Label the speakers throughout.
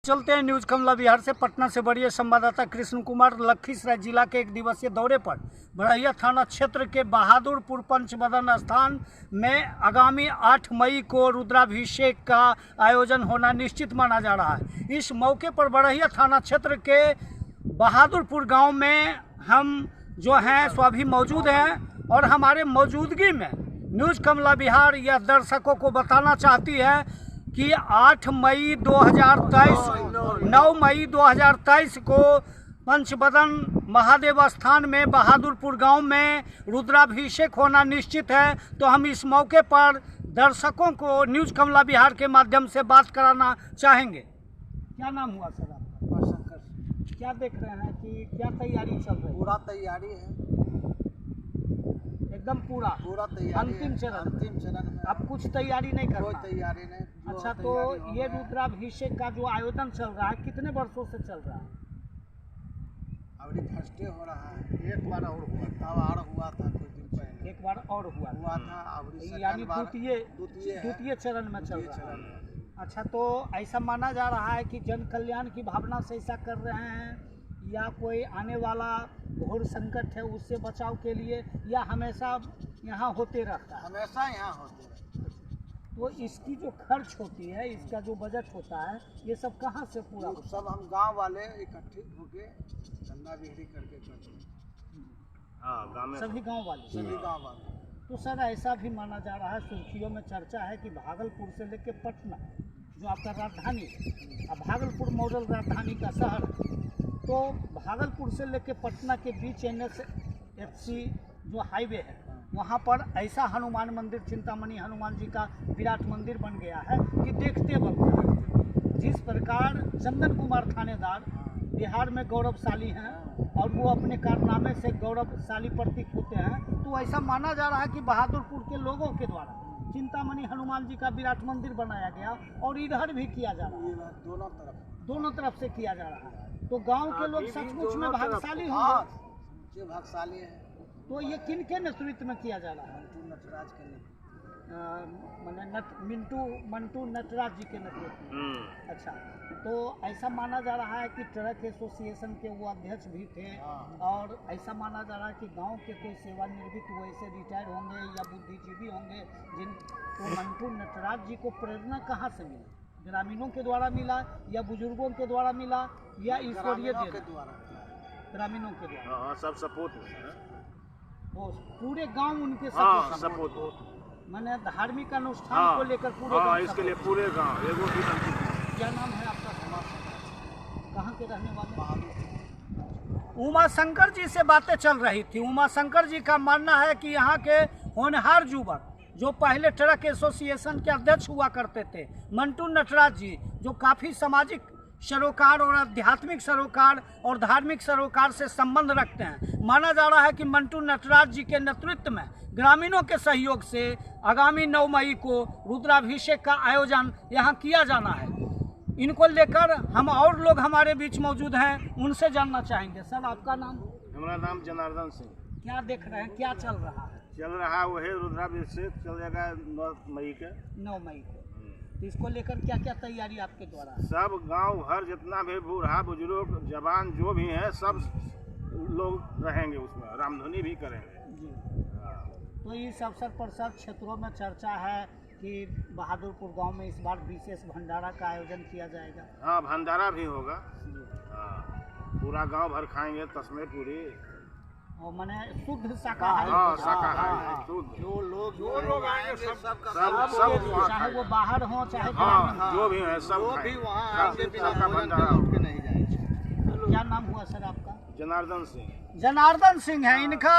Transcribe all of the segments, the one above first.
Speaker 1: चलते हैं न्यूज कमला बिहार से। पटना से बढ़िए संवाददाता कृष्ण कुमार लखीसराय जिला के एक दिवसीय दौरे पर बड़हिया थाना क्षेत्र के बहादुरपुर पंचबदन स्थान में आगामी 8 मई को रुद्राभिषेक का आयोजन होना निश्चित माना जा रहा है। इस मौके पर बड़हिया थाना क्षेत्र के बहादुरपुर गांव में हम जो हैं सो अभी मौजूद हैं और हमारे मौजूदगी में न्यूज कमला बिहार यह दर्शकों को बताना चाहती है कि 8 मई 2023 9 मई 2023 को पंचबदन महादेव स्थान में बहादुरपुर गांव में रुद्राभिषेक होना निश्चित है। तो हम इस मौके पर दर्शकों को न्यूज कमला बिहार के माध्यम से बात कराना चाहेंगे। क्या नाम हुआ सर आपका?
Speaker 2: शंकर।
Speaker 1: क्या देख रहे हैं कि क्या तैयारी चल रही है?
Speaker 2: पूरा तैयारी है,
Speaker 1: एकदम पूरा
Speaker 2: तैयारी
Speaker 1: अंतिम चरण
Speaker 2: में।
Speaker 1: अब कुछ तैयारी नहीं कर
Speaker 2: कोई तैयारी नहीं।
Speaker 1: अच्छा, तो ये रुद्राभिषेक का जो आयोजन चल रहा है कितने वर्षों से चल रहा है?
Speaker 2: अभी फर्स्ट हो रहा है। एक बार और हुआ था कुछ दिन पहले।
Speaker 1: एक बार और हुआ
Speaker 2: था
Speaker 1: यानी द्वितीय चरण में चल रहा है। अच्छा, तो ऐसा माना जा रहा है कि जन कल्याण की भावना से ऐसा कर रहे हैं या कोई आने वाला घोर संकट है उससे बचाव के लिए, या हमेशा यहाँ होते रहता है?
Speaker 2: हमेशा यहाँ होते रहता है।
Speaker 1: तो इसकी जो खर्च होती है, इसका जो बजट होता है, ये सब कहाँ से पूरा होता है?
Speaker 2: सब हम गांव वाले इकट्ठे होके चंदा बिक्री करके करते हैं।
Speaker 1: सभी गांव वाले। तो सर ऐसा भी माना जा रहा है, सुर्खियों में चर्चा है कि भागलपुर से लेके पटना जो आपका राजधानी है, भागलपुर मॉडल राजधानी का शहर है, तो भागलपुर से लेके पटना के बीच NSFC जो हाईवे है वहाँ पर ऐसा हनुमान मंदिर, चिंतामणि हनुमान जी का विराट मंदिर बन गया है कि देखते वक्त जिस प्रकार चंदन कुमार थानेदार बिहार में गौरवशाली हैं और वो अपने कारनामे से गौरवशाली प्रतीक होते हैं, तो ऐसा माना जा रहा है कि बहादुरपुर के लोगों के द्वारा चिंतामणि हनुमान जी का विराट मंदिर बनाया गया और इधर भी किया जा रहा है, दोनों तरफ से किया जा रहा है। तो गांव के लोग सचमुच में भाग्यशाली होंगे।
Speaker 2: भाग्यशाली है।
Speaker 1: तो ये किन के नेतृत्व में किया जा रहा है?
Speaker 2: नटराज के
Speaker 1: मंटू नटराज जी के नेतृत्व में। अच्छा, तो ऐसा माना जा रहा है कि ट्रक एसोसिएशन के वो अध्यक्ष भी थे और ऐसा माना जा रहा है कि गांव के कोई सेवानिवृत्त वैसे रिटायर होंगे या बुद्धिजीवी होंगे तो मंटू नटराज जी को प्रेरणा कहाँ से मिला? ग्रामीणों के द्वारा मिला या बुजुर्गों के द्वारा मिला या ईश्वरीय के द्वारा? ग्रामीणों के द्वारा
Speaker 3: सब सपोर्ट,
Speaker 1: वो पूरे गांव उनके
Speaker 3: सपोर्ट
Speaker 1: मैंने धार्मिक अनुष्ठान को लेकर पूरे
Speaker 3: इसके लिए पूरे गांव।
Speaker 1: क्या नाम है आपका? कहाँ के रहने वाले? उमा शंकर जी से बातें चल रही थी। उमा शंकर जी का मानना है कि यहाँ के होनहार युवक जो पहले ट्रक एसोसिएशन के अध्यक्ष हुआ करते थे, मंटू नटराज जी, जो काफ़ी सामाजिक सरोकार और आध्यात्मिक सरोकार और धार्मिक सरोकार से संबंध रखते हैं, माना जा रहा है कि मंटू नटराज जी के नेतृत्व में ग्रामीणों के सहयोग से आगामी 9 मई को रुद्राभिषेक का आयोजन यहाँ किया जाना है। इनको लेकर हम और लोग हमारे बीच मौजूद हैं, उनसे जानना चाहेंगे। सर, आपका नाम?
Speaker 3: हमारा नाम जनार्दन सिंह।
Speaker 1: क्या देख रहे हैं, क्या चल रहा है?
Speaker 3: चल रहा है वही रुद्राभिषेक चल जाएगा 9 मई के।
Speaker 1: 9 मई को। तो इसको लेकर क्या क्या तैयारी आपके द्वारा?
Speaker 3: सब गांव हर जितना भी बूढ़ा बुजुर्ग जवान जो भी है सब लोग रहेंगे उसमें, रामधुनी भी करेंगे
Speaker 1: जी। तो इस अवसर पर सब क्षेत्रों में चर्चा है कि बहादुरपुर गांव में इस बार विशेष भंडारा का आयोजन किया जाएगा।
Speaker 3: हाँ, भंडारा भी होगा। पूरा गांव भर खाएंगे तस्में पूरी,
Speaker 1: और माने शुद्ध शाकाहारी।
Speaker 3: शाकाहारी शुद्ध।
Speaker 2: जो लोग आएंगे सब
Speaker 1: चाहे वो बाहर हो चाहे
Speaker 3: जो भी है सब
Speaker 2: भी वहाँ नहीं जाएंगे।
Speaker 1: क्या नाम हुआ सर आपका?
Speaker 3: जनार्दन सिंह।
Speaker 1: जनार्दन सिंह है। इनका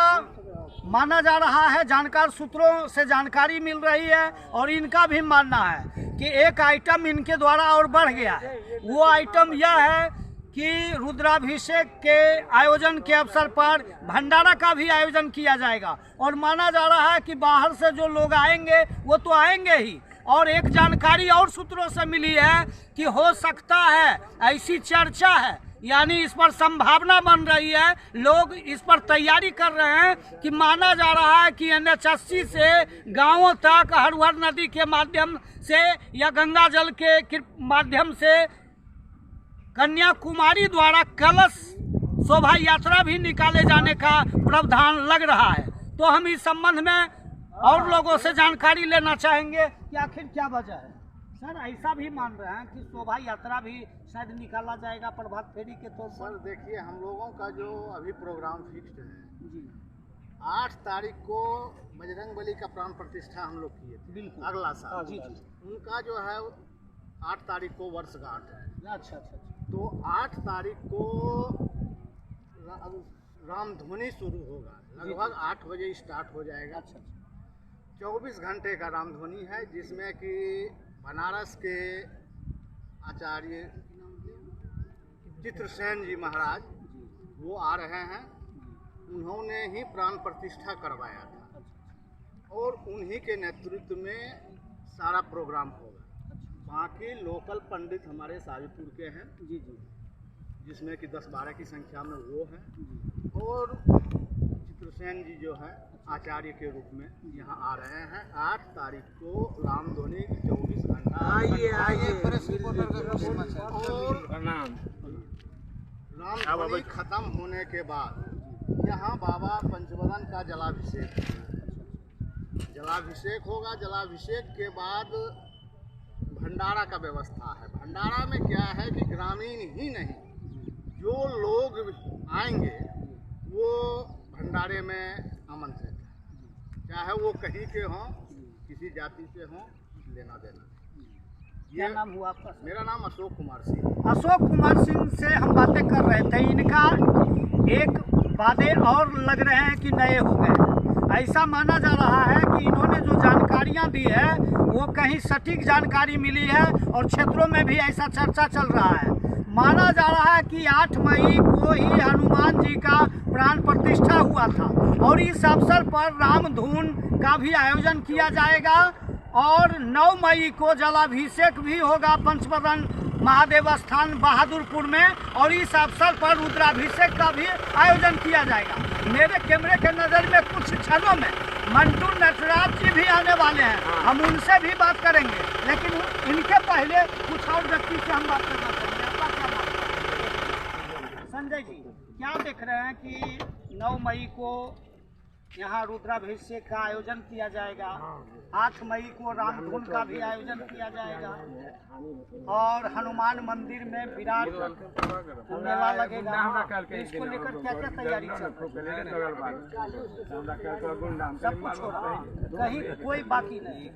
Speaker 1: माना जा रहा है, जानकार सूत्रों से जानकारी मिल रही है और इनका भी मानना है कि एक आइटम इनके द्वारा और बढ़ गया है। वो आइटम यह है कि रुद्राभिषेक के आयोजन के अवसर पर भंडारा का भी आयोजन किया जाएगा और माना जा रहा है कि बाहर से जो लोग आएंगे वो तो आएंगे ही, और एक जानकारी और सूत्रों से मिली है कि हो सकता है, ऐसी चर्चा है, यानी इस पर संभावना बन रही है, लोग इस पर तैयारी कर रहे हैं कि माना जा रहा है कि NSFC से गांवों तक हरहर नदी के माध्यम से या गंगा जल के माध्यम से कन्याकुमारी द्वारा कलश शोभा यात्रा भी निकाले जाने का प्रावधान लग रहा है। तो हम इस संबंध में और लोगों से जानकारी लेना चाहेंगे कि आखिर क्या वजह है। सर, ऐसा भी मान रहे हैं कि शोभा यात्रा भी शायद निकाला जाएगा प्रभात फेरी के तौर
Speaker 2: सर
Speaker 1: पर।
Speaker 2: देखिए, हम लोगों का जो अभी प्रोग्राम फिक्स्ड है,
Speaker 1: जी
Speaker 2: 8 तारीख को बजरंगबली का प्राण प्रतिष्ठा हम लोग किए थे,
Speaker 1: बिल्कुल।
Speaker 2: अगला साल।
Speaker 1: जी जी।
Speaker 2: उनका जो है 8 तारीख को वर्षगांठ है।
Speaker 1: अच्छा अच्छा।
Speaker 2: तो 8 तारीख को रामधुनी शुरू होगा, लगभग 8 बजे स्टार्ट हो जाएगा।
Speaker 1: अच्छा अच्छा।
Speaker 2: 24 घंटे का रामधुनी है, जिसमें कि बनारस के आचार्य चित्रसेन जी महाराज वो आ रहे हैं। उन्होंने ही प्राण प्रतिष्ठा करवाया था और उन्हीं के नेतृत्व में सारा प्रोग्राम होगा। बाकी लोकल पंडित हमारे साजीपुर के हैं,
Speaker 1: जी जी,
Speaker 2: जिसमें कि 10-12 की संख्या में वो हैं, और चित्रसेन जी जो है आचार्य के रूप में यहाँ आ रहे हैं। 8 तारीख को रामधुनी 24 घंटा। और रामधुनी खत्म होने के बाद यहाँ बाबा पंचवदन का जलाभिषेक होगा। जलाभिषेक के बाद भंडारा का व्यवस्था है। भंडारा में क्या है कि ग्रामीण ही नहीं, जो लोग आएंगे वो भंडारे में आमंत्रित है, चाहे वो कहीं के हों, किसी जाति से हों, लेना देना।
Speaker 1: क्या नाम हुआ आपका?
Speaker 2: मेरा नाम अशोक कुमार सिंह।
Speaker 1: अशोक कुमार सिंह से हम बातें कर रहे थे। इनका एक वादे और लग रहे हैं कि नए हो गए। ऐसा माना जा रहा है कि इन्होंने जो जानकारियां दी है वो कहीं सटीक जानकारी मिली है और क्षेत्रों में भी ऐसा चर्चा चल रहा है। माना जा रहा है कि 8 मई को ही हनुमान जी का प्राण प्रतिष्ठा हुआ था और इस अवसर पर रामधुन का भी आयोजन किया जाएगा और 9 मई को जलाभिषेक भी होगा पंचवदन महादेव स्थान बहादुरपुर में और इस अवसर पर रुद्राभिषेक का भी आयोजन किया जाएगा। मेरे कैमरे के नज़र में कुछ क्षणों में मंटू नटराज जी भी आने वाले हैं, हम उनसे भी बात करेंगे, लेकिन इनके पहले कुछ और व्यक्ति से हम बात करना चाहेंगे। आपका क्या नाम है? संजय जी, क्या देख रहे हैं कि 9 मई को यहाँ रुद्राभिषेक का आयोजन किया जाएगा, 8 मई को रामधुन का भी आयोजन किया जाएगा और हनुमान मंदिर में विराट मेला लगेगा। इसको लेकर क्या क्या तैयारी चल सब कुछ हो रहा है, कहीं कोई बाकी नहीं।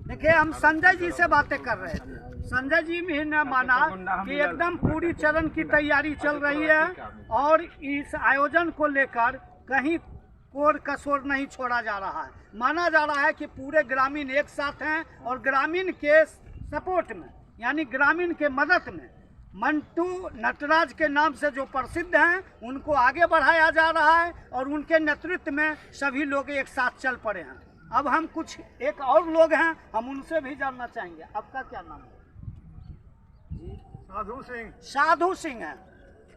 Speaker 1: देखिए, हम संजय जी से बातें कर रहे थे। संजय जी भी ने माना कि एकदम पूरी चरण की तैयारी चल रही है और इस आयोजन को लेकर कहीं कोर कसोर नहीं छोड़ा जा रहा है। माना जा रहा है कि पूरे ग्रामीण एक साथ हैं और ग्रामीण के सपोर्ट में, यानी ग्रामीण के मदद में मंटू नटराज के नाम से जो प्रसिद्ध हैं उनको आगे बढ़ाया जा रहा है और उनके नेतृत्व में सभी लोग एक साथ चल पड़े हैं। अब हम कुछ एक और लोग हैं, हम उनसे भी जानना चाहेंगे। आपका क्या नाम है?
Speaker 2: साधु सिंह।
Speaker 1: साधु सिंह है।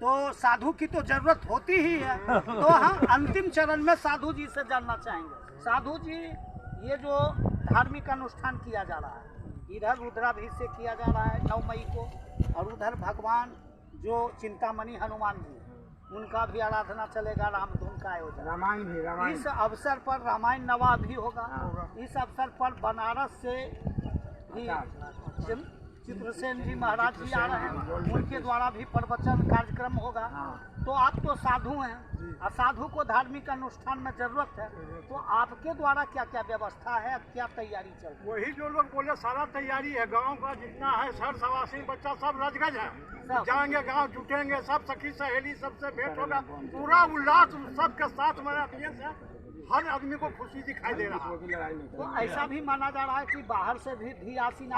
Speaker 1: तो साधु की तो जरूरत होती ही है, तो हम अंतिम चरण में साधु जी से जानना चाहेंगे। साधु जी, ये जो धार्मिक अनुष्ठान किया जा रहा है, इधर रुद्राभिषेक किया जा रहा है 9 मई को और उधर भगवान जो चिंतामणि हनुमान जी उनका भी आराधना चलेगा, रामधुन का आयोजन, रामायण इस अवसर पर रामायण नवा भी होगा। इस अवसर पर बनारस से भी चित्रसेन जी महाराज जी आ रहे हैं, उनके द्वारा भी प्रवचन कार्यक्रम होगा। तो आप तो साधु हैं और साधु को धार्मिक अनुष्ठान में जरूरत है, तो आपके द्वारा क्या क्या व्यवस्था है, क्या तैयारी चल रही है?
Speaker 2: वही जो लोग बोले सारा तैयारी है। गांव का जितना है सर सवासी बच्चा सब रजगज है, जाएंगे गांव जुटेंगे, सब सखी सहेली सबसे भेंट होगा, पूरा उल्लास सबके साथ मनाने से हर आदमी को खुशी दिखाई दे रहा है।
Speaker 1: तो ऐसा भी माना जा रहा है कि बाहर से भी आसीन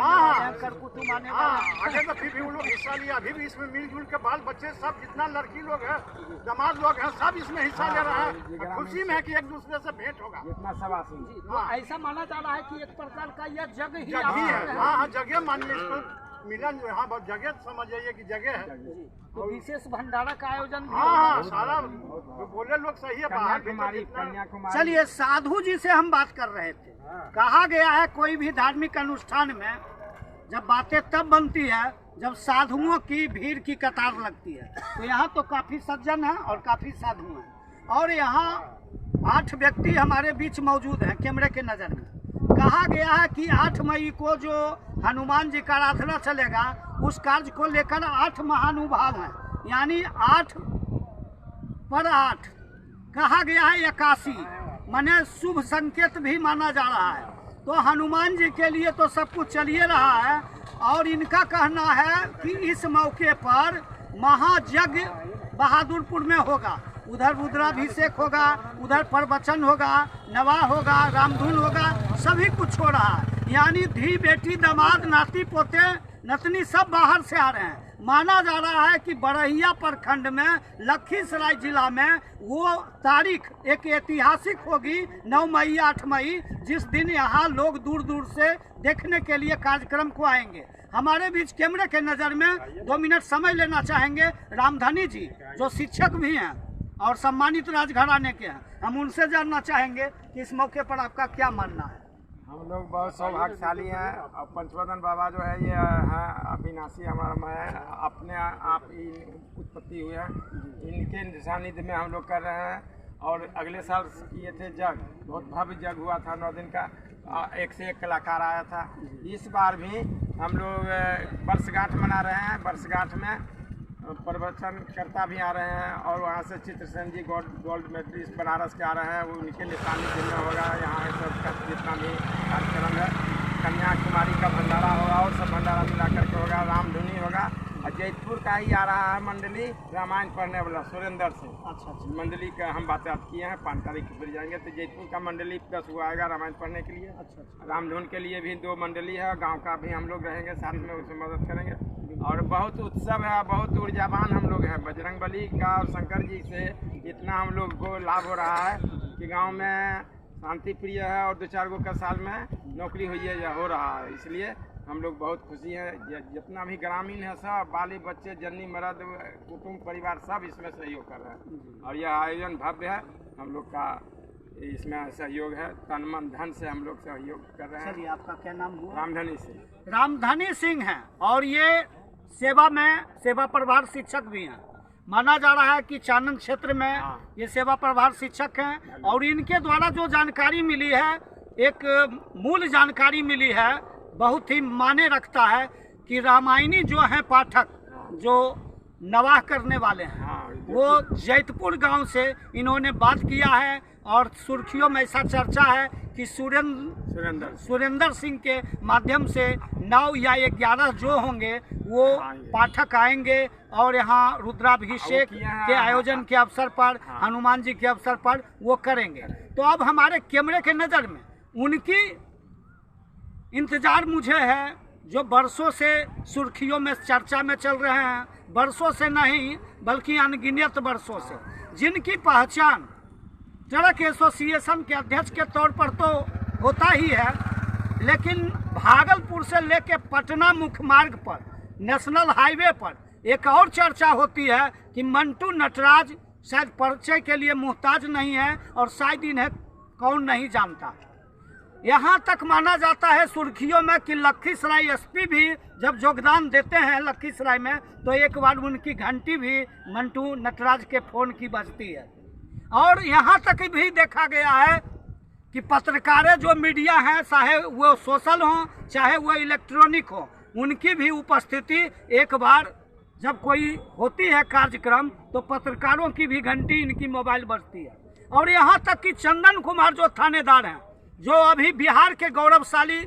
Speaker 1: करकुटुम आने
Speaker 2: आगे तो फिर भी वो लोग हिस्सा लिया। अभी भी इसमें मिलजुल के बाल बच्चे सब जितना लड़की लोग हैं, दामाद लोग हैं, सब इसमें हिस्सा ले रहे हैं। खुशी में है कि एक दूसरे से भेंट होगा।
Speaker 1: तो ऐसा माना जा रहा है कि एक प्रकार का यह जगह ही
Speaker 2: है। हाँ, जगह मानिए इसको, मिलन जो यहाँ जगह समझ जाइए कि जगह है।
Speaker 1: तो विशेष भंडारा का आयोजन भी
Speaker 2: हाँ, सारा बोले लोग सही है। बाहर
Speaker 1: चलिए, साधु जी से हम बात कर रहे थे। कहा गया है कोई भी धार्मिक अनुष्ठान में जब बातें तब बनती है जब साधुओं की भीड़ की कतार लगती है। तो यहाँ तो काफ़ी सज्जन हैं और काफ़ी साधु हैं, और यहाँ 8 व्यक्ति हमारे बीच मौजूद हैं कैमरे के नज़र में। कहा गया है कि 8 मई को जो हनुमान जी का आराधना चलेगा, उस कार्य को लेकर 8 महानुभाव हैं, यानी 8 पर 8 कहा गया है 81, माने शुभ संकेत भी माना जा रहा है। तो हनुमान जी के लिए तो सब कुछ चल ही रहा है, और इनका कहना है कि इस मौके पर महायज्ञ बहादुरपुर में होगा। उधर रुद्राभिषेक होगा, उधर प्रवचन होगा, नवाह होगा, रामधुन होगा, सभी कुछ हो रहा है। यानी धी बेटी दामाद नाती पोते नतनी सब बाहर से आ रहे हैं। माना जा रहा है कि बरहिया प्रखंड में लखीसराय जिला में वो तारीख एक ऐतिहासिक होगी 9 मई 8 मई, जिस दिन यहाँ लोग दूर दूर से देखने के लिए कार्यक्रम को आएंगे। हमारे बीच कैमरे के नज़र में 2 मिनट समय लेना चाहेंगे रामधनी जी, जो शिक्षक भी हैं और सम्मानित राजघराने के हैं। हम उनसे जानना चाहेंगे कि इस मौके पर आपका क्या मानना है।
Speaker 4: हम लोग बहुत सौभाग्यशाली हैं, और पंचवदन बाबा जो है ये है अविनाशी हमारा मैं अपने आप ही उत्पत्ति हुए हैं, इनके सानिध्य में हम लोग कर रहे हैं। और अगले साल किए थे जग, बहुत भव्य जग हुआ था 9 दिन का, 1 से 1 कलाकार आया था। इस बार भी हम लोग वर्षगांठ मना रहे हैं। वर्षगांठ में प्रवचनकर्ता भी आ रहे हैं, और वहाँ से चित्रसेन जी गोल्ड मेडलिस्ट बनारस के आ रहे हैं, वो उनके निशानी में होगा। यहाँ सबका जितना भी कार्यक्रम है, कन्याकुमारी का भंडारा होगा, और सब भंडारा मिला करके होगा, रामधुनी होगा। और जयपुर का ही आ रहा है मंडली रामायण पढ़ने वाला सुरेंद्र से। अच्छा, मंडली का हम बात किए हैं, 5 तारीख को फिर जाएंगे। तो जयपुर का मंडली 10 हुआ आएगा रामायण पढ़ने के लिए। अच्छा, रामधुन के लिए भी 2 मंडली है, गाँव का भी हम लोग रहेंगे साथ में, उसमें मदद करेंगे। और बहुत उत्सव है, बहुत ऊर्जावान हम लोग हैं। बजरंगबली का और शंकर जी से इतना हम लोग को लाभ हो रहा है कि गांव में शांति प्रिय है, और 2-4 गो का साल में नौकरी हो रहा है। इसलिए हम लोग बहुत खुशी हैं। जितना भी ग्रामीण है सब, बाली बच्चे, जन्नी मर्द, कुटुंब परिवार सब इसमें सहयोग कर रहे हैं, और यह आयोजन भव्य है। हम लोग का इसमें सहयोग है, तन मन धन से हम लोग सहयोग कर रहे हैं।
Speaker 1: चलिए, आपका क्या नाम हुआ?
Speaker 4: रामधनी सिंह।
Speaker 1: रामधनी सिंह हैं, और ये सेवा में सेवा प्रभार शिक्षक भी हैं। माना जा रहा है कि चानन क्षेत्र में ये सेवा प्रभार शिक्षक हैं, और इनके द्वारा जो जानकारी मिली है, एक मूल जानकारी मिली है, बहुत ही माने रखता है कि रामायणी जो हैं पाठक, जो नवाह करने वाले हैं, वो जैतपुर गांव से इन्होंने बात किया है। और सुर्खियों में ऐसा चर्चा है कि सुरेंद्र सिंह के माध्यम से 9 या 11 जो होंगे वो पाठक आएंगे, और यहाँ रुद्राभिषेक के आयोजन के अवसर पर, हनुमान जी के अवसर पर वो करेंगे। तो अब हमारे कैमरे के नज़र में उनकी इंतजार मुझे है, जो बरसों से सुर्खियों में चर्चा में चल रहे हैं, बरसों से नहीं बल्कि अनगिनत बरसों से, जिनकी पहचान ट्रक एसोसिएशन के अध्यक्ष के तौर पर तो होता ही है, लेकिन भागलपुर से लेकर पटना मुख्य मार्ग पर, नेशनल हाईवे पर एक और चर्चा होती है कि मंटू नटराज शायद परिचय के लिए मुहताज नहीं है, और शायद इन्हें कौन नहीं जानता। यहाँ तक माना जाता है सुर्खियों में कि लखीसराय एसपी भी जब योगदान देते हैं लखीसराय में, तो एक बार उनकी घंटी भी मंटू नटराज के फ़ोन की बजती है। और यहाँ तक भी देखा गया है कि पत्रकारें जो मीडिया हैं, चाहे वो सोशल हो चाहे वो इलेक्ट्रॉनिक हो, उनकी भी उपस्थिति एक बार जब कोई होती है कार्यक्रम, तो पत्रकारों की भी घंटी इनकी मोबाइल बजती है। और यहाँ तक कि चंदन कुमार जो थानेदार हैं, जो अभी बिहार के गौरवशाली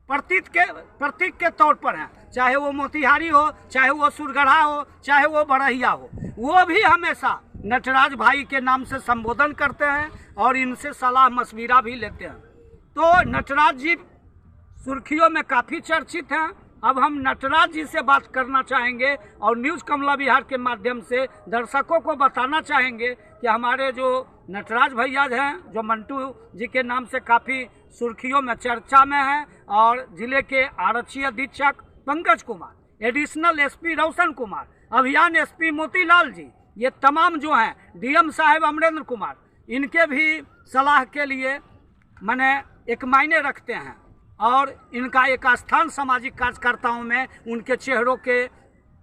Speaker 1: प्रतीक के तौर पर हैं, चाहे वो मोतिहारी हो, चाहे वो सुरगढ़ा हो, चाहे वो बरहिया हो, वो भी हमेशा नटराज भाई के नाम से संबोधन करते हैं, और इनसे सलाह मशविरा भी लेते हैं। तो नटराज जी सुर्खियों में काफ़ी चर्चित हैं। अब हम नटराज जी से बात करना चाहेंगे, और न्यूज़ कमला बिहार के माध्यम से दर्शकों को बताना चाहेंगे कि हमारे जो नटराज भैया हैं, जो मंटू जी के नाम से काफ़ी सुर्खियों में चर्चा में हैं, और जिले के आरक्षी अधीक्षक पंकज कुमार, एडिशनल एसपी रोशन कुमार, अभियान एसपी मोतीलाल जी, ये तमाम जो हैं, डीएम साहब अमरेंद्र कुमार, इनके भी सलाह के लिए माने एक मायने रखते हैं। और इनका एक स्थान सामाजिक कार्यकर्ताओं में, उनके चेहरों के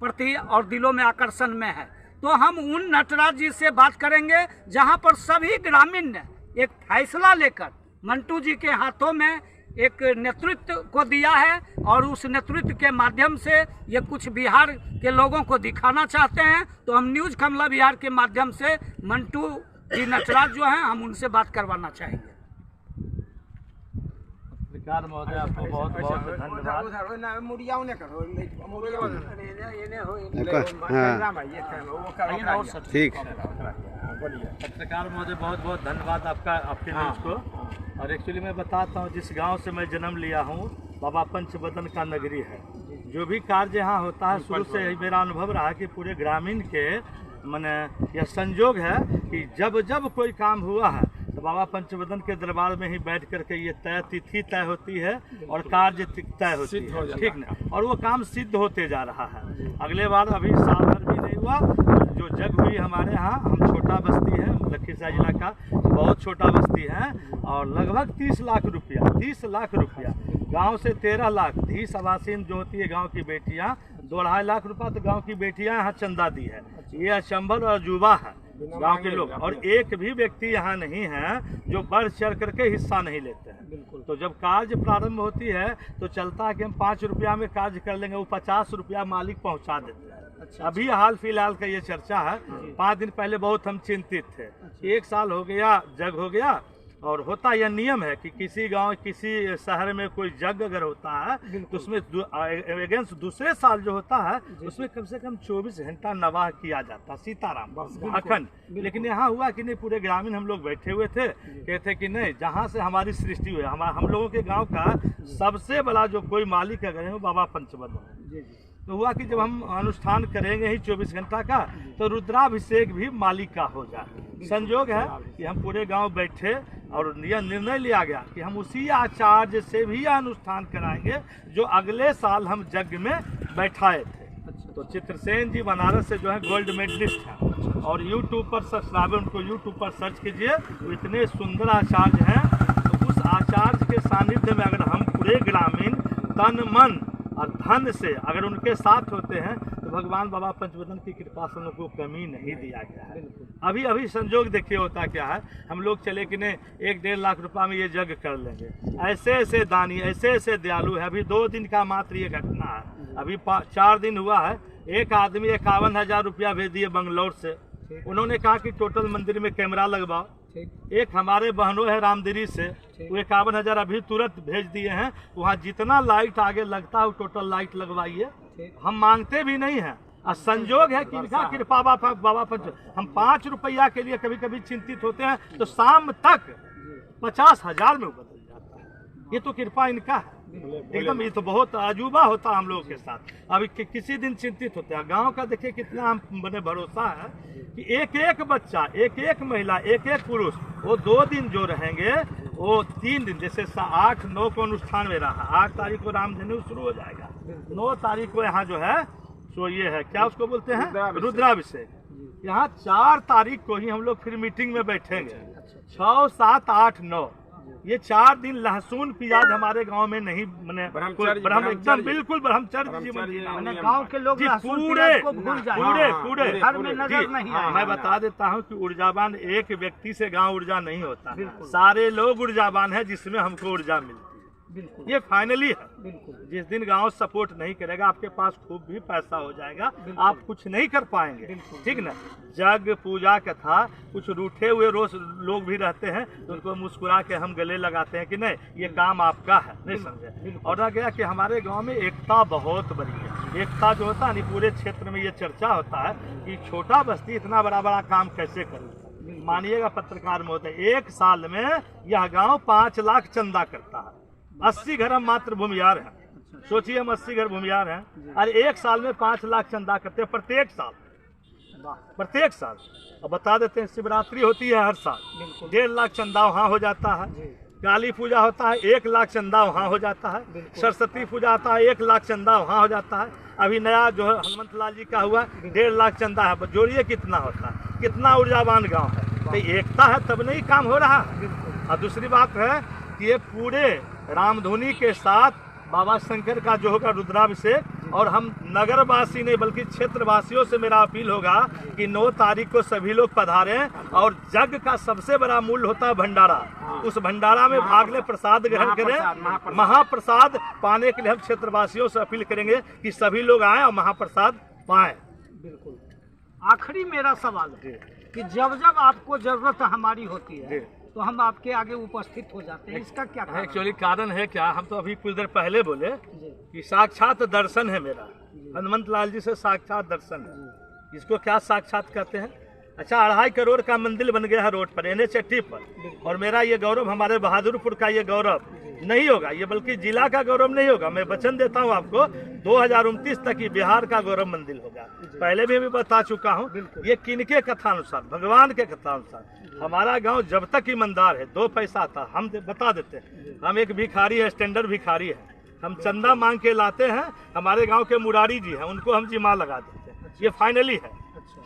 Speaker 1: प्रति और दिलों में आकर्षण में है। तो हम उन नटराज जी से बात करेंगे जहां पर सभी ग्रामीण ने एक फैसला लेकर मंटू जी के हाथों में एक नेतृत्व को दिया है और उस नेतृत्व के माध्यम से ये कुछ बिहार के लोगों को दिखाना चाहते हैं। तो हम न्यूज़ कमला बिहार के माध्यम से मंटू जी नटराज जो हैं हम उनसे बात करवाना चाहेंगे।
Speaker 5: पत्रकार महोदय, आपको बहुत बहुत धन्यवाद।
Speaker 6: ठीक।
Speaker 5: पत्रकार महोदय, बहुत बहुत धन्यवाद आपका, आपके न्यूज़ को। और एक्चुअली मैं बताता हूँ, जिस गांव से मैं जन्म लिया हूँ, बाबा पंचवदन का नगरी है। जो भी कार्य यहाँ होता है, शुरू से ही मेरा अनुभव रहा कि पूरे ग्रामीण के माने यह संजोग है कि जब जब कोई काम हुआ है तो बाबा पंचवदन के दरबार में ही बैठ करके ये तिथि तय होती है और कार्य तय होती है, ठीक ना। और वो काम सिद्ध होते जा रहा है। अगले बार अभी साल भर भी नहीं हुआ जो जग हुई हमारे यहाँ। हम छोटा बस्ती है, लखीसराय जिला का बहुत छोटा बस्ती है, और लगभग 30 लाख रुपया गांव से 13 लाख 30 आवासीन जो होती है गांव की बेटियां, 2.5 लाख रुपया तो गांव की बेटियां यहाँ चंदा दी है। ये अचंभल और अजूबा है गांव के लोग, और एक भी व्यक्ति यहाँ नहीं है जो बढ़ चढ़ करके हिस्सा नहीं लेते हैं। तो जब कार्य प्रारंभ होती है तो चलता है कि हम 5 रुपया में कार्य कर लेंगे, वो 50 रुपया मालिक पहुँचा देते हैं। अभी हाल फिलहाल का ये चर्चा है। 5 दिन पहले बहुत हम चिंतित थे, 1 साल हो गया, जग हो गया। और होता यह नियम है कि किसी गांव, किसी शहर में कोई जग अगर होता है तो उसमें अगेंस्ट दूसरे साल जो होता है उसमें कम से कम 24 घंटा नवाह किया जाता, सीताराम अखंड। लेकिन यहाँ हुआ कि नहीं, पूरे ग्रामीण हम लोग बैठे हुए थे, कहते कि नहीं, जहाँ से हमारी सृष्टि हुई, हम लोगों के गाँव का सबसे बड़ा जो कोई मालिक अगर है वो बाबा पंचवदन है। तो हुआ कि जब हम अनुष्ठान करेंगे ही 24 घंटा का, तो रुद्राभिषेक भी मालिक का हो जाए। संजोग है कि हम पूरे गांव बैठे और यह निर्णय लिया गया कि हम उसी आचार्य से भी यह अनुष्ठान कराएंगे जो अगले साल हम यज्ञ में बैठाए थे। तो चित्रसेन जी बनारस से जो है गोल्ड मेडलिस्ट हैं, और यूट्यूब पर सब्सक्राइबर, उनको यूट्यूब पर सर्च कीजिए, वो इतने सुंदर आचार्य हैं। तो उस आचार्य के सानिध्य में अगर हम पूरे ग्रामीण तन मन और धन से अगर उनके साथ होते हैं तो भगवान बाबा पंचवदन की कृपा से उनको कमी नहीं दिया गया है। अभी संजोग देखिए होता क्या है, हम लोग चले कि नहीं 1-1.5 लाख रुपया में ये यज्ञ कर लेंगे। ऐसे दानी, ऐसे दयालु है। अभी 2 दिन का मात्र ये घटना है, अभी 4 दिन हुआ है। एक आदमी 51,000 रुपया भेज दिए बंगलौर से। उन्होंने कहा कि टोटल मंदिर में कैमरा लगवाओ। एक हमारे बहनों है रामदिरी से, वो 51,000 अभी तुरंत भेज दिए हैं। वहाँ जितना लाइट आगे लगता है वो टोटल लाइट लगवाइए। हम मांगते भी नहीं हैं, और संजोग है कि इनका कृपा बाबा पंच। हम 5 रुपया के लिए कभी कभी चिंतित होते हैं तो शाम तक 50,000 में बदल जाता है। ये तो कृपा इनका है एकदम। ये तो बहुत अजूबा होता है हम लोगों के साथ। अभी किसी दिन चिंतित होते हैं। गांव का देखिए कितना हम बने भरोसा है कि एक बच्चा, एक महिला, एक पुरुष, वो 2 दिन जो रहेंगे, वो 3 दिन, जैसे 8-9 को अनुष्ठान में रहा, 8 तारीख को रामधनु शुरू हो जाएगा, 9 तारीख को यहाँ जो है सो ये है, क्या उसको बोलते हैं, रुद्राभिषेक। यहाँ 4 तारीख को ही हम लोग फिर मीटिंग में बैठेंगे। 6, 7, 8, 9 ये 4 दिन लहसुन प्याज हमारे गांव में नहीं, मैंने एकदम बिल्कुल ब्रह्मचर्य जीवन जीना।
Speaker 1: गांव के लोग
Speaker 5: पूरे
Speaker 1: घर में नजर नहीं आए।
Speaker 5: मैं बता देता हूं कि ऊर्जावान एक व्यक्ति से गांव ऊर्जा नहीं होता, सारे लोग ऊर्जावान है जिसमें हमको ऊर्जा मिलती है। ये फाइनली है। जिस दिन गांव सपोर्ट नहीं करेगा, आपके पास खूब भी पैसा हो जाएगा, आप कुछ नहीं कर पाएंगे, ठीक ना। जग पूजा कथा, कुछ रूठे हुए रोज लोग भी रहते हैं तो उनको मुस्कुरा के हम गले लगाते हैं कि नहीं ये काम आपका है, नहीं समझे। और रह गया कि हमारे गांव में एकता बहुत बड़ी है। एकता जो होता है नहीं, पूरे क्षेत्र में ये चर्चा होता है कि छोटा बस्ती इतना बड़ा काम कैसे करे। मानिएगा पत्रकार महोदय, 1 साल में यह गाँव 5 लाख चंदा करता है। 80 घर हम मात्र भूमियार हैं। सोचिए हम 80 घर भूमियार हैं और 1 साल में 5 लाख चंदा करते हैं प्रत्येक साल। अब बता देते हैं, शिवरात्रि होती है हर साल, 1.5 लाख चंदा वहाँ हो जाता है। काली पूजा होता है, 1 लाख चंदा वहाँ हो जाता है। सरस्वती पूजा आता है, 1 लाख चंदा वहाँ हो जाता है। अभी नया जो है हनुमंत लाल जी का हुआ, 1.5 लाख चंदा है। जोड़िए कितना होता है, कितना ऊर्जावान गाँव है। तो एकता है तब नहीं काम हो रहा है। और दूसरी बात है कि ये पूरे रामधुनी के साथ बाबा शंकर का जो होगा रुद्राभिषेक। और हम नगरवासी नहीं बल्कि क्षेत्रवासियों से मेरा अपील होगा कि 9 तारीख को सभी लोग पधारें और जग का सबसे बड़ा मूल्य होता है भंडारा। उस भंडारा में भाग ले, प्रसाद ग्रहण करें। महाप्रसाद पाने के लिए हम क्षेत्रवासियों से अपील करेंगे कि सभी लोग आएं और महाप्रसाद पाएं।
Speaker 1: बिल्कुल। आखिरी मेरा सवाल है कि जब जब आपको जरूरत हमारी होती है तो हम आपके आगे उपस्थित हो जाते हैं, इसका क्या कारण है?
Speaker 5: एक्चुअली कारण है क्या, हम तो अभी कुछ देर पहले बोले कि साक्षात दर्शन है मेरा, हनुमंत लाल जी से साक्षात दर्शन है। इसको क्या साक्षात कहते हैं? अच्छा, 2.5 करोड़ का मंदिर बन गया है रोड पर, NH80 पर, और मेरा ये गौरव, हमारे बहादुरपुर का ये गौरव नहीं होगा, ये बल्कि जिला का गौरव नहीं होगा। मैं वचन देता हूँ आपको 2029 तक ही बिहार का गौरव मंदिर होगा। पहले भी मैं बता चुका हूँ, ये किनके कथानुसार, भगवान के कथानुसार। हमारा गांव जब तक ईमानदार है, 2 पैसा था, हम बता देते हैं। हम एक भिखारी है, स्टैंडर्ड भिखारी है, हम चंदा मांग के लाते हैं। हमारे गांव के मुरारी जी हैं, उनको हम जिम्मा लगा देते हैं। ये फाइनली है,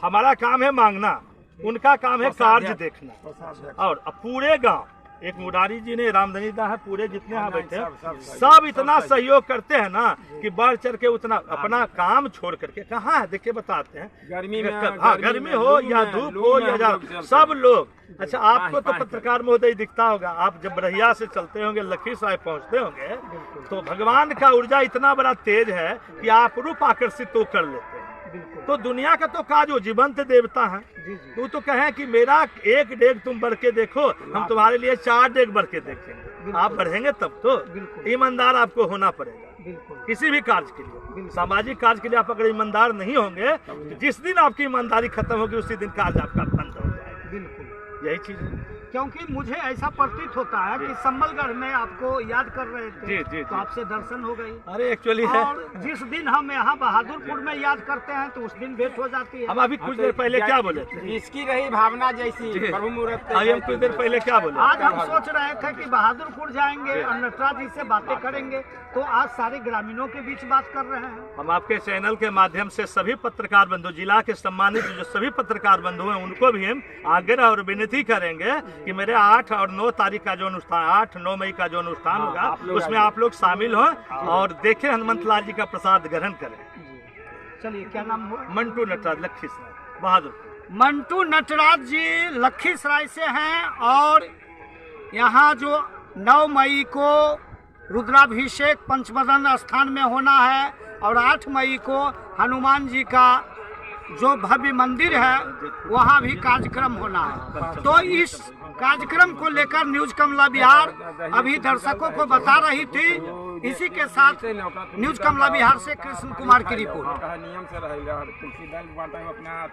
Speaker 5: हमारा काम है मांगना, उनका काम है कार्य देखना। और अब पूरे गांव, एक मुरारी जी ने, रामधनी दा है, पूरे जितने यहाँ बैठे सब इतना सहयोग करते हैं ना कि बढ़ चढ़ के उतना अपना काम छोड़ करके, कहाँ है देखिए बताते हैं,
Speaker 4: गर्मी में,
Speaker 5: हाँ, गर्मी हो या धूप हो या सब लोग। अच्छा, आपको तो पत्रकार महोदय दिखता होगा, आप जब बरहिया से चलते होंगे, लखीसराय पहुंचते होंगे, तो भगवान का ऊर्जा इतना बड़ा तेज है कि आप रूप आकर्षित तो कर लेते हैं। तो दुनिया का तो काज हो, जीवंत देवता है। तो कहें कि मेरा 1 डेग तुम बढ़ के देखो, हम तुम्हारे लिए 4 डेग बढ़ के देखेंगे। आप बढ़ेंगे तब तो। ईमानदार आपको होना पड़ेगा किसी भी कार्य के लिए। सामाजिक कार्य के लिए आप अगर ईमानदार नहीं होंगे, तो जिस दिन आपकी ईमानदारी खत्म होगी उसी दिन कार्य आपका बंद हो जाएगा।
Speaker 1: बिल्कुल,
Speaker 5: यही चीज है।
Speaker 1: क्योंकि मुझे ऐसा प्रतीत होता है कि संबलगढ़ में आपको याद कर रहे थे,
Speaker 5: जी।
Speaker 1: तो आपसे दर्शन हो गई।
Speaker 5: अरे एक्चुअली है,
Speaker 1: और जिस दिन हम यहाँ बहादुरपुर में याद करते हैं तो उस दिन भेंट हो जाती है।
Speaker 5: हम अभी कुछ देर पहले क्या बोले थे,
Speaker 4: इसकी रही भावना जैसी प्रभु मुहूर्त।
Speaker 5: अभी हम कुछ देर पहले क्या बोले,
Speaker 1: आज हम सोच रहे थे कि बहादुरपुर जाएंगे और नटराज जी से बातें करेंगे, तो आज सारे ग्रामीणों के बीच बात कर रहे हैं।
Speaker 5: हम आपके चैनल के माध्यम से सभी पत्रकार बंधु, जिला के सम्मानित जो सभी पत्रकार बंधु हैं, उनको भी हम आग्रह और विनती करेंगे कि मेरे 8 और 9 तारीख का जो अनुष्ठान, 8-9 मई का जो अनुष्ठान होगा, उसमें आप लोग शामिल हों और देखें, हनुमंत लाल जी का प्रसाद ग्रहण करें।
Speaker 1: चलिए, क्या नाम हुआ?
Speaker 5: मंटू नटराज, लखीसराय, बहादुरपुर।
Speaker 1: मंटू नटराज जी लखीसराय से हैं और यहाँ जो 9 मई को रुद्राभिषेक पंचबदन स्थान में होना है और 8 मई को हनुमान जी का जो भव्य मंदिर है वहाँ भी कार्यक्रम होना है। तो इस कार्यक्रम को लेकर न्यूज कमला बिहार अभी दर्शकों को बता रही थी। इसी के साथ न्यूज कमला बिहार से कृष्ण कुमार की रिपोर्ट।
Speaker 4: नियम से रहेगा, तुलसी दल बांटा अपना